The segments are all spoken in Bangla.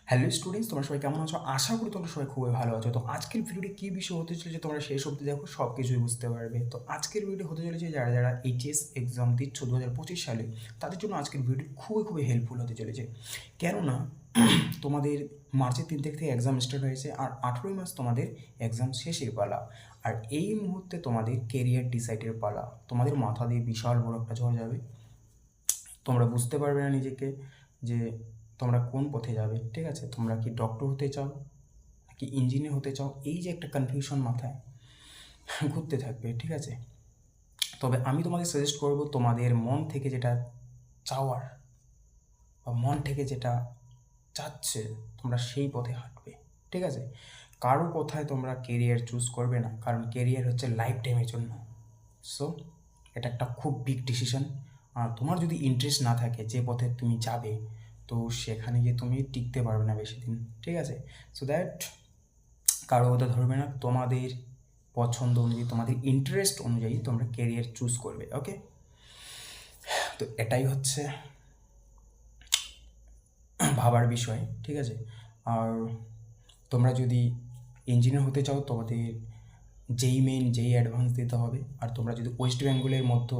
হ্যালো স্টুডেন্টস, তোমরা সবাই কেমন আছো? আশা করি তোমরা সবাই খুবই ভালো আছো। তো আজকের ভিডিওটি কী বিষয় হতে চলেছে তোমরা শেষ অবধি দেখো, সব কিছুই বুঝতে পারবে। তো আজকের ভিডিও হতে চলেছে যারা যারা এইচএস এক্সাম দিচ্ছ 2025 সালে, তাদের জন্য আজকের ভিডিও খুবই খুবই হেল্পফুল হতে চলেছে। কেননা তোমাদের মার্চের 3 তারিখ থেকে এক্সাম স্টার্ট হয়েছে, আর 18ই মার্চ তোমাদের এক্সাম শেষের পালা। আর এই মুহূর্তে তোমাদের কেরিয়ার ডিসাইডের পালা। তোমাদের মাথা দিয়ে বিশাল বড় একটা ঝড় যাবে। তোমরা বুঝতে পারবে না নিজেকে যে তোমরা কোন পথে যাবে। ঠিক আছে, তোমরা কি ডক্টর হতে চাও নাকি ইঞ্জিনিয়ার হতে চাও, এই যে একটা কনফিউশন মাথায় ঘুরতে থাকবে। ঠিক আছে, তবে আমি তোমাদের সাজেস্ট করব, তোমাদের মন থেকে যেটা চাওয়ার বা মন থেকে যেটা চাচ্ছে তোমরা সেই পথে হাঁটবে। ঠিক আছে, কারো কথায় তোমরা কেরিয়ার চুজ করবে না, কারণ কেরিয়ার হচ্ছে লাইফ টাইমের জন্য। সো এটা একটা খুব বিগ ডিসিশন। আর তোমার যদি ইন্টারেস্ট না থাকে যে পথে তুমি যাবে, তো সেখানে গিয়ে তুমি টিকতে পারবে না বেশি দিন। ঠিক আছে, সো দ্যাট কারো কথা ধরবে না, তোমাদের পছন্দ অনুযায়ী তোমাদের ইন্টারেস্ট অনুযায়ী তোমরা কেরিয়ার চুজ করবে। ওকে, তো এটাই হচ্ছে ভাবার বিষয়। ঠিক আছে, আর তোমরা যদি ইঞ্জিনিয়ার হতে চাও তোমাদের যেই মেন যেই অ্যাডভান্স দিতে হবে। আর তোমরা যদি ওয়েস্ট বেঙ্গলের মধ্যে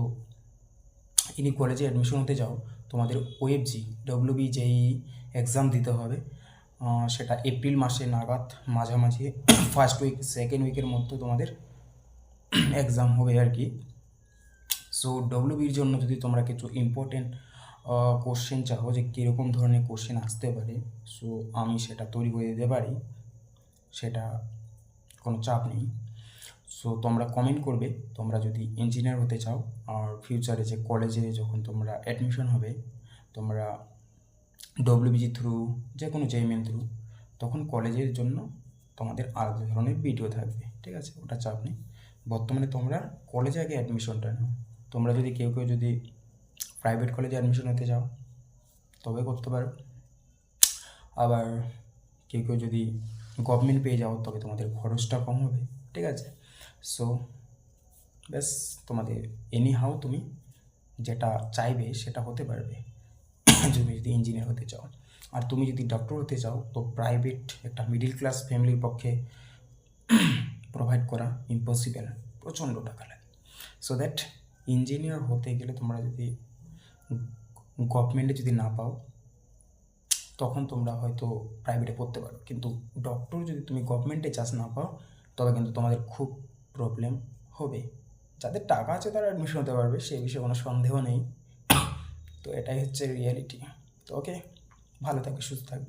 ইনি কলেজে অ্যাডমিশন হতে যাও, তোমাদের ওএফজি ডব্লিউবি যেই এক্সাম দিতে হবে। সেটা এপ্রিল মাসে নাগাদ মাঝামাঝি ফার্স্ট উইক সেকেন্ড উইকের মধ্যে তোমাদের এক্সাম হবে আর কি। সো ডব্লিউবির জন্য যদি তোমরা কিছু ইম্পর্টেন্ট কোশ্চেন চাও যে কীরকম ধরনের কোশ্চেন আসতে পারে, সো আমি সেটা তৈরি করে দিতে পারি, সেটা কোনো চাপ নেই। সো তোমরা কমেন্ট করবে তোমরা যদি ইঞ্জিনিয়ার হতে চাও, আর ফিউচারে যে কলেজে যখন তোমরা অ্যাডমিশন হবে তোমরা ডব্লিউবিজি থ্রু যে কোনো জেইমেন থ্রু, তখন কলেজের জন্য তোমাদের আলাদা ধরনের ভিডিও থাকবে। ঠিক আছে, ওটা চাপ নেই। বর্তমানে তোমরা কলেজে আগে অ্যাডমিশনটা নাও। তোমরা যদি কেউ যদি প্রাইভেট কলেজে অ্যাডমিশন হতে চাও তবে করতে পারো, আবার কেউ যদি গভর্নমেন্ট পেয়ে যাও তবে তোমাদের খরচটা কম হবে। ঠিক আছে, সো ব্যাস তোমাদের এনি হাউ তুমি যেটা চাইবে সেটা হতে পারবে তুমি যদি ইঞ্জিনিয়ার হতে চাও। আর তুমি যদি ডক্টর হতে চাও তো প্রাইভেট একটা মিডিল ক্লাস ফ্যামিলির পক্ষে প্রোভাইড করা ইম্পসিবল, প্রচণ্ড টাকা লাগে। সো দ্যাট ইঞ্জিনিয়ার হতে গেলে তোমরা যদি গভর্নমেন্টে যদি না পাও তখন তোমরা হয়তো প্রাইভেটে পড়তে পারো, কিন্তু ডক্টর যদি তুমি গভর্নমেন্টে চান্স না পাও তবে কিন্তু তোমাদের খুব প্রবলেম হবে। যাদের টাকা আছে তারা অ্যাডমিশন হতে পারবে, সেই বিষয়ে কোনো সন্দেহ নেই। তো এটাই হচ্ছে রিয়ালিটি। তো ওকে, ভালো থাকবে, সুস্থ থাকবে।